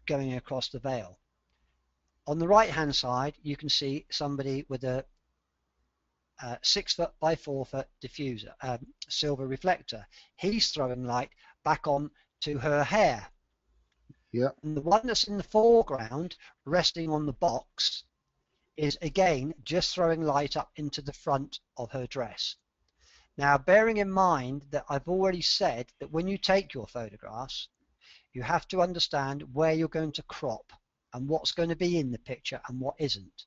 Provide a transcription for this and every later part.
going across the veil. On the right hand side you can see somebody with a 6 foot by 4 foot diffuser, silver reflector. He's throwing light back on to her hair. Yeah. And the one that's in the foreground resting on the box is again just throwing light up into the front of her dress. Now, bearing in mind that I've already said that when you take your photographs, you have to understand where you're going to crop and what's going to be in the picture and what isn't.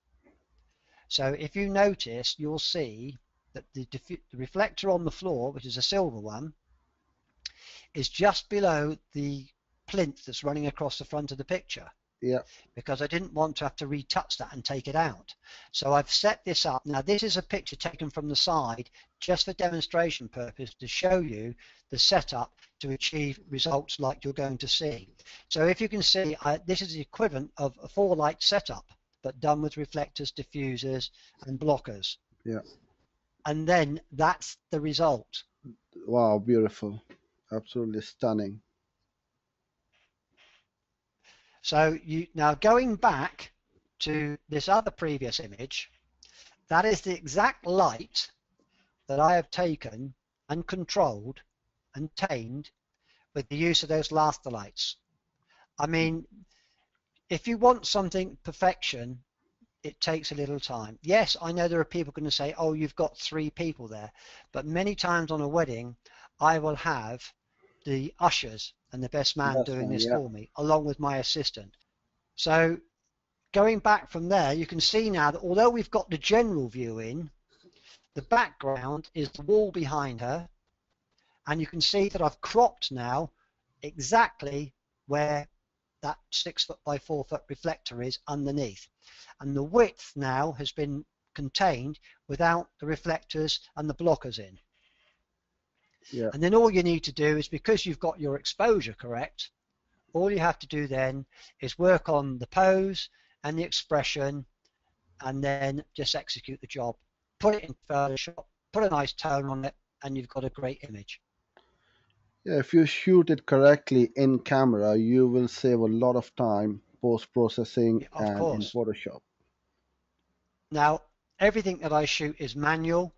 So if you notice, you'll see that the reflector on the floor, which is a silver one, is just below the plinth that's running across the front of the picture. Yeah. Because I didn't want to have to retouch that and take it out. So I've set this up. Now this is a picture taken from the side just for demonstration purpose to show you the setup to achieve results like you're going to see. So if you can see, this is the equivalent of a 4-light setup, but done with reflectors, diffusers and blockers. Yeah. And then that's the result. Wow, beautiful. Absolutely stunning. So now going back to this other previous image, that is the exact light that I have taken and controlled and tamed with the use of those Laster lights. I mean, if you want something perfection, it takes a little time. Yes, I know there are people going to say, oh, you've got 3 people there, but many times on a wedding I will have the ushers and the best man doing this for me, along with my assistant. So going back from there, you can see now that although we've got the general view in, the background is the wall behind her, and you can see that I've cropped now exactly where that 6 foot by 4 foot reflector is underneath, and the width now has been contained without the reflectors and the blockers in. Yeah. And then all you need to do is, because you've got your exposure correct, all you have to do then is work on the pose and the expression, and then just execute the job. Put it in Photoshop, put a nice tone on it, and you've got a great image. Yeah, if you shoot it correctly in camera, you will save a lot of time post-processing and in Photoshop. Now, everything that I shoot is manual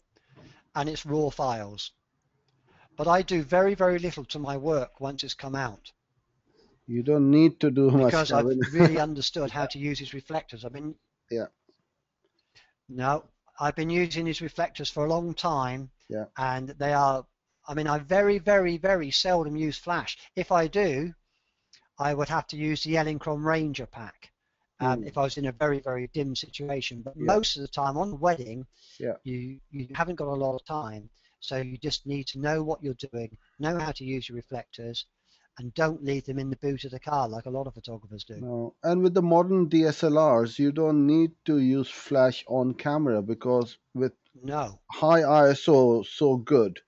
and it's raw files. But I do very, very little to my work once it's come out. You don't need to do much. Because I've really understood how to use these reflectors. I've been using these reflectors for a long time. Yeah. And they are, I mean, I very, very, very seldom use flash. If I do, I would have to use the Elinchron Ranger pack. If I was in a very, very dim situation. But most of the time on the wedding, you haven't got a lot of time. So you just need to know what you're doing, know how to use your reflectors, and don't leave them in the boot of the car like a lot of photographers do. No. And with the modern DSLRs, you don't need to use flash on camera, because with high ISO so good,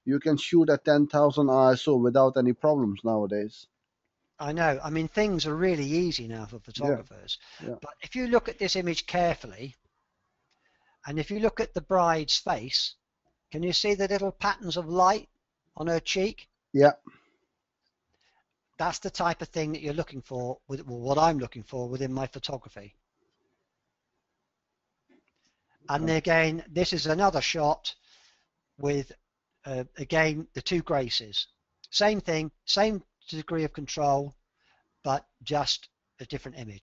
you can shoot at 10,000 ISO without any problems nowadays. I know. I mean, things are really easy now for photographers. But if you look at this image carefully, and if you look at the bride's face, can you see the little patterns of light on her cheek? Yeah. That's the type of thing that you're looking for, with what I'm looking for within my photography. And again, this is another shot with, again, the 2 Graces. Same thing, same degree of control, but just a different image.